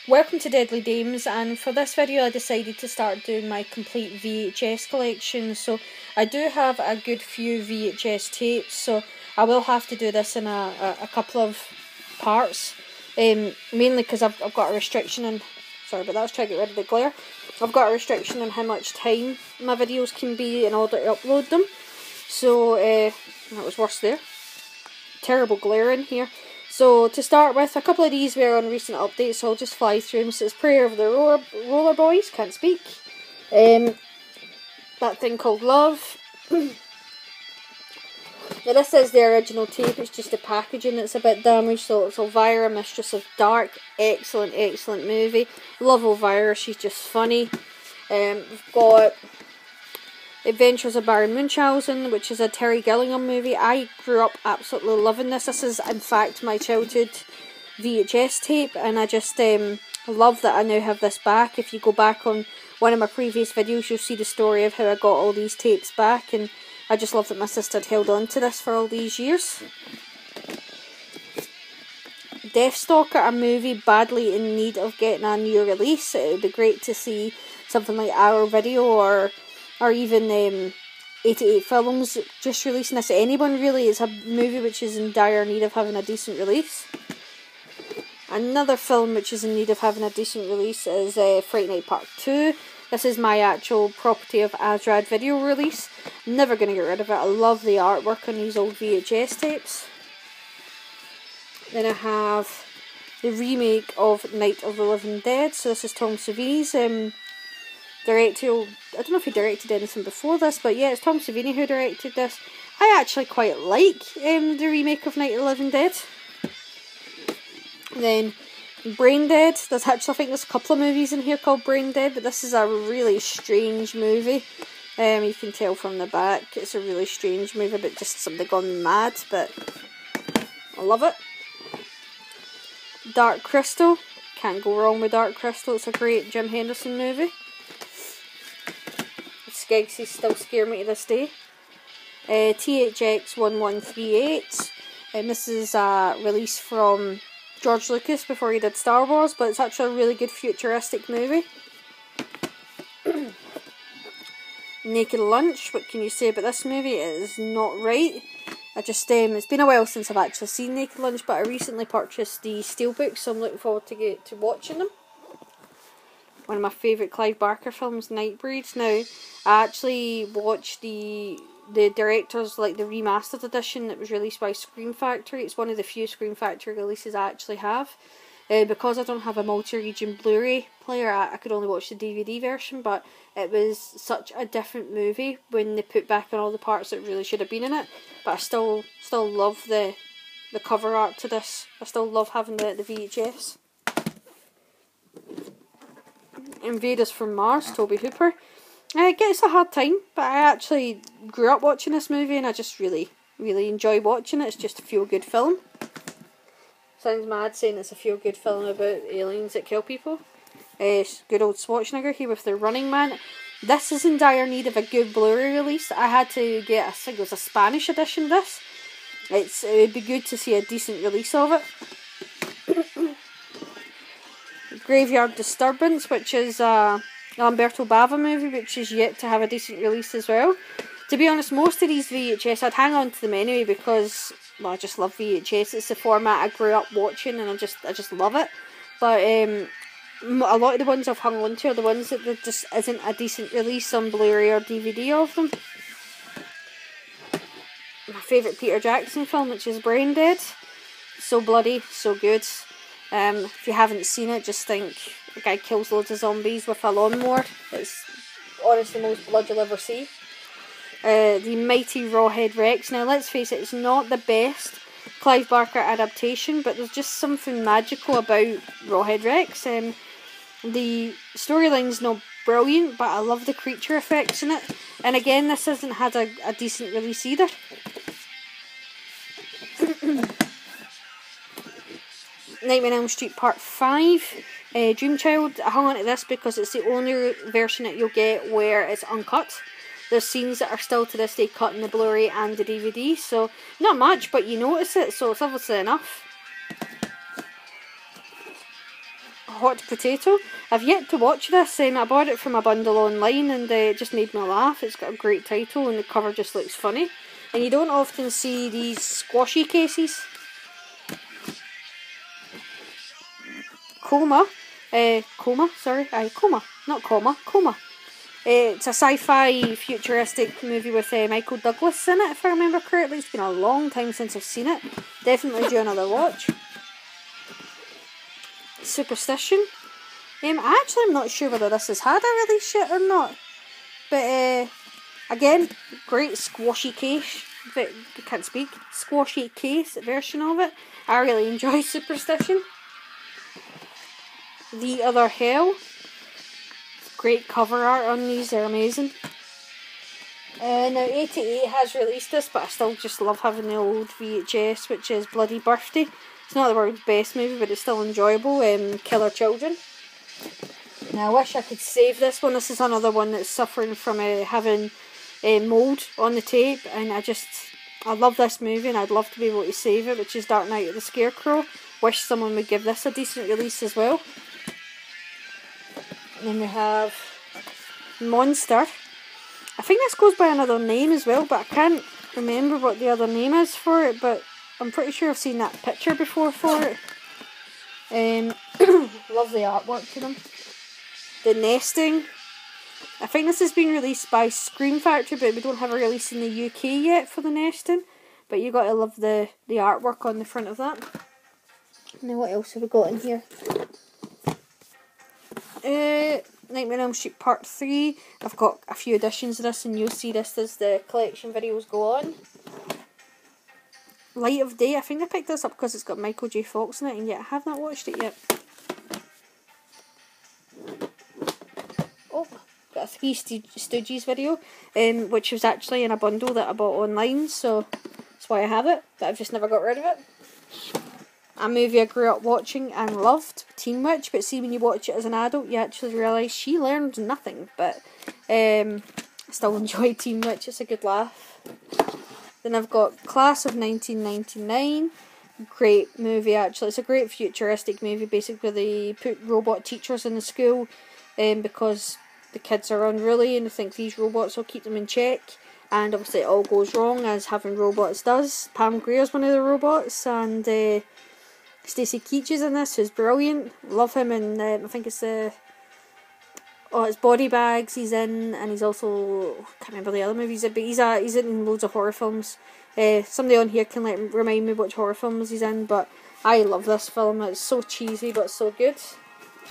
Welcome to Deadly Dames, and for this video I decided to start doing my complete VHS collection. So I do have a good few VHS tapes, so I will have to do this in a couple of parts, mainly because I've got a restriction on, sorry about that, I was trying to get rid of the glare. I've got a restriction on how much time my videos can be in order to upload them. So that was worse there, terrible glare in here. So to start with, a couple of these were on recent updates, so I'll just fly through them. So it's Prayer of the Roller Boys, can't speak. That thing called Love. Now this is the original tape, it's just the packaging that's a bit damaged. So it's Elvira, Mistress of Dark, excellent movie. Love Elvira, she's just funny. We've got Adventures of Baron Munchausen, which is a Terry Gilliam movie. I grew up absolutely loving this. This is in fact my childhood VHS tape, and I just love that I now have this back. If you go back on one of my previous videos, you'll see the story of how I got all these tapes back, and I just love that my sister had held on to this for all these years. Deathstalker, a movie badly in need of getting a new release. It would be great to see something like Our Video or even 88 Films just releasing this. Anyone really. Is a movie which is in dire need of having a decent release. Another film which is in need of having a decent release is Fright Night Part 2. This is my actual property of Azrad video release. I'm never going to get rid of it. I love the artwork on these old VHS tapes. Then I have the remake of Night of the Living Dead. So this is Tom Savini's director. I don't know if he directed anything before this, but yeah, it's Tom Savini who directed this. I actually quite like the remake of Night of the Living Dead. Then Brain Dead. There's actually, I think there's a couple of movies in here called Brain Dead, but this is a really strange movie. You can tell from the back, it's a really strange movie about just somebody gone mad, but I love it. Dark Crystal. Can't go wrong with Dark Crystal. It's a great Jim Henderson movie. Skegsies still scare me to this day. THX 1138. This is a release from George Lucas before he did Star Wars, but it's actually a really good futuristic movie. Naked Lunch. What can you say about this movie? It is not right. It's been a while since I've actually seen Naked Lunch, but I recently purchased the steelbook, so I'm looking forward to watching them. One of my favourite Clive Barker films, Nightbreed. Now, I actually watched the director's, like the remastered edition that was released by Scream Factory. It's one of the few Scream Factory releases I actually have. Because I don't have a multi-region Blu-ray player, I could only watch the DVD version, but it was such a different movie when they put back on all the parts that really should have been in it. But I still love the cover art to this. I still love having the VHS. Invaders from Mars, Toby Hooper. It gets a hard time, but I actually grew up watching this movie and I just really enjoy watching it. It's just a feel-good film. Sounds mad saying it's a feel-good film about aliens that kill people. Good old Schwarzenegger here with the Running Man. This is in dire need of a good Blu-ray release. I had to get, I think it was a Spanish edition of this. It would be good to see a decent release of it. Graveyard Disturbance, which is a Lamberto Bava movie, which is yet to have a decent release as well. To be honest, most of these VHS, I'd hang on to them anyway because, well, I just love VHS. It's the format I grew up watching and I just love it. But a lot of the ones I've hung on to are the ones that there just isn't a decent release on Blu-ray or DVD of them. My favourite Peter Jackson film, which is Brain Dead. So bloody, so good. If you haven't seen it, just think the guy kills loads of zombies with a lawnmower. It's honestly the most blood you'll ever see. The Mighty Rawhead Rex. Now let's face it, it's not the best Clive Barker adaptation, but there's just something magical about Rawhead Rex. The storyline's not brilliant, but I love the creature effects in it. And again, this hasn't had a decent release either. Nightmare on Elm Street Part 5, Dream Child. I hung on to this because it's the only version that you'll get where it's uncut. There's scenes that are still to this day cut in the Blu-ray and the DVD, so not much, but you notice it, so it's obviously enough. Hot Potato. I've yet to watch this, and I bought it from a bundle online, and it just made me laugh. It's got a great title, and the cover just looks funny. And you don't often see these squashy cases. Coma. Coma. It's a sci-fi futuristic movie with Michael Douglas in it, if I remember correctly. It's been a long time since I've seen it. Definitely do another watch. Superstition. Actually, I'm not sure whether this has had a release yet or not. But, again, great squashy case. I can't speak. Squashy case version of it. I really enjoy Superstition. The Other Hell. Great cover art on these, they're amazing. Now 88 has released this, but I still just love having the old VHS, which is Bloody Birthday. It's not the world's best movie, but it's still enjoyable. Killer Children. Now I wish I could save this one. This is another one that's suffering from having mould on the tape, and I love this movie, and I'd love to be able to save it, which is Dark Knight of the Scarecrow. Wish someone would give this a decent release as well. And then we have Monster. I think this goes by another name as well, but I can't remember what the other name is for it, but I'm pretty sure I've seen that picture before for it. Lovely artwork to them. The Nesting. I think this has been released by Scream Factory, but we don't have a release in the UK yet for The Nesting. But you got to love the artwork on the front of that. Now what else have we got in here? Nightmare on Elm Street Part 3. I've got a few editions of this, and you'll see this as the collection videos go on. Light of Day. I think I picked this up because it's got Michael J. Fox in it, and yet I have not watched it yet. Oh, got a Three Stooges video, which was actually in a bundle that I bought online, so that's why I have it, but I've just never got rid of it. A movie I grew up watching and loved, Teen Witch, but see when you watch it as an adult you actually realise she learned nothing, but I still enjoy Teen Witch, it's a good laugh. Then I've got Class of 1999, great movie actually, it's a great futuristic movie. Basically they put robot teachers in the school because the kids are unruly and they think these robots will keep them in check, and obviously it all goes wrong as having robots does. Pam Grier's one of the robots, and Stacey Keach is in this, who's brilliant. Love him, and I think it's it's Body Bags he's in, and he's also, can't remember the other movies, but he's in loads of horror films. Somebody on here can remind me which horror films he's in, but I love this film. It's so cheesy but so good.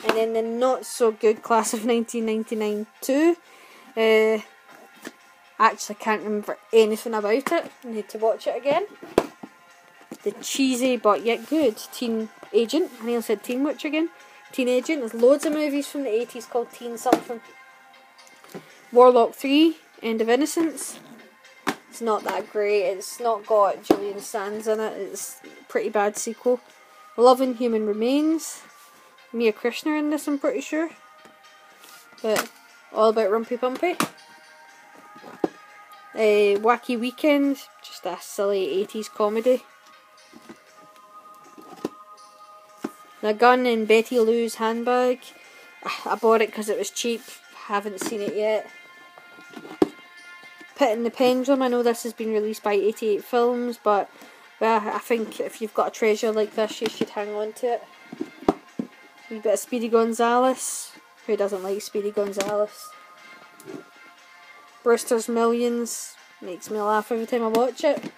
And then the not so good Class of 1999 2. Actually can't remember anything about it. I need to watch it again. The cheesy but yet good Teen Agent. I nearly said Teen Witch again. Teen Agent. There's loads of movies from the 80s called Teen something. Warlock 3, End of Innocence. It's not that great. It's not got Julian Sands in it. It's a pretty bad sequel. Love and Human Remains. Mia Krishna in this, I'm pretty sure. But all about Rumpy Pumpy. Wacky Weekend. Just a silly 80s comedy. The Gun in Betty Lou's Handbag. I bought it because it was cheap. Haven't seen it yet. Pit and the Pendulum. I know this has been released by 88 Films, but I think if you've got a treasure like this, you should hang on to it. A wee bit of Speedy Gonzales. Who doesn't like Speedy Gonzales? Brewster's Millions. Makes me laugh every time I watch it.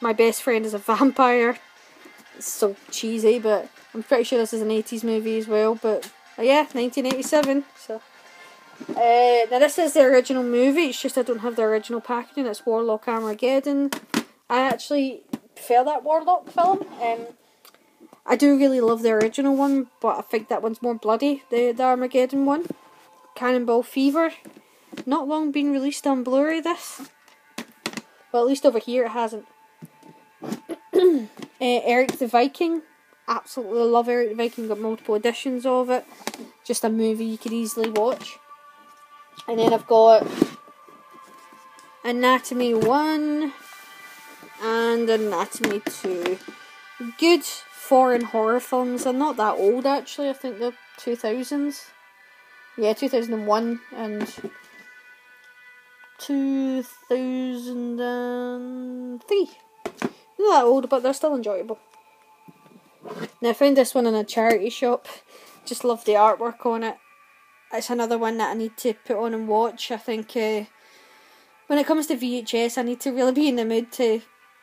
My Best Friend is a Vampire. It's so cheesy, but I'm pretty sure this is an 80s movie as well. But yeah, 1987. So now this is the original movie. It's just I don't have the original packaging. It's Warlock Armageddon. I actually prefer that Warlock film. I do really love the original one, but I think that one's more bloody. The Armageddon one. Cannonball Fever. Not long been released on Blu-ray. This. Well, at least over here it hasn't. Eric the Viking. Absolutely love Eric the Viking. Got multiple editions of it. Just a movie you could easily watch. And then I've got Anatomy 1 and Anatomy 2. Good foreign horror films. They're not that old actually. I think they're 2000s. Yeah, 2001 and 2003. Not that old, but they're still enjoyable. Now I found this one in a charity shop. Just love the artwork on it. It's another one that I need to put on and watch. I think when it comes to VHS, I need to really be in the mood to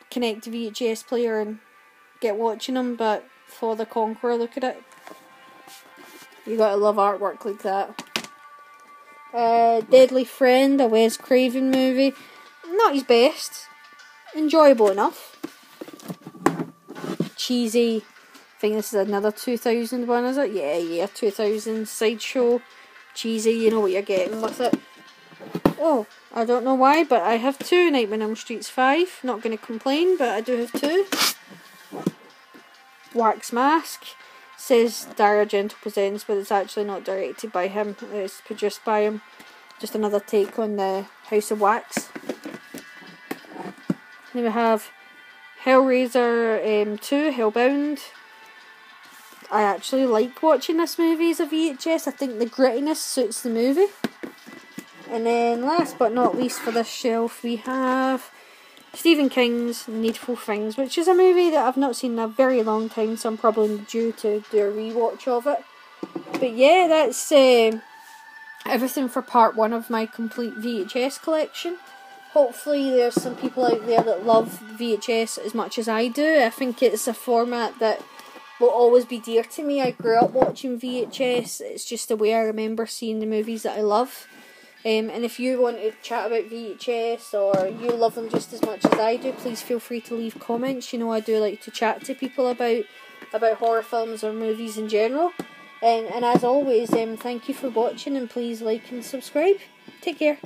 connect the VHS player and get watching them. But for the Conqueror, look at it. You gotta love artwork like that. Deadly Friend, a Wes Craven movie. Not his best. Enjoyable enough. Cheesy. I think this is another 2000 one, is it? Yeah, 2000 sideshow. Cheesy, you know what you're getting with it. Oh, I don't know why, but I have 2 Nightmare on Elm Street's 5. Not going to complain, but I do have 2. Wax Mask. Says Dario Argento presents, but it's actually not directed by him. It's produced by him. Just another take on the House of Wax. Then we have Hellraiser 2, Hellbound. I actually like watching this movie as a VHS. I think the grittiness suits the movie. And then last but not least for this shelf we have Stephen King's Needful Things, which is a movie that I've not seen in a very long time, so I'm probably due to do a rewatch of it. But yeah, that's everything for part 1 of my complete VHS collection. Hopefully there's some people out there that love VHS as much as I do. I think it's a format that will always be dear to me. I grew up watching VHS. It's just the way I remember seeing the movies that I love. And if you want to chat about VHS or you love them just as much as I do, please feel free to leave comments. You know I do like to chat to people about horror films or movies in general. And as always, thank you for watching, and please like and subscribe. Take care.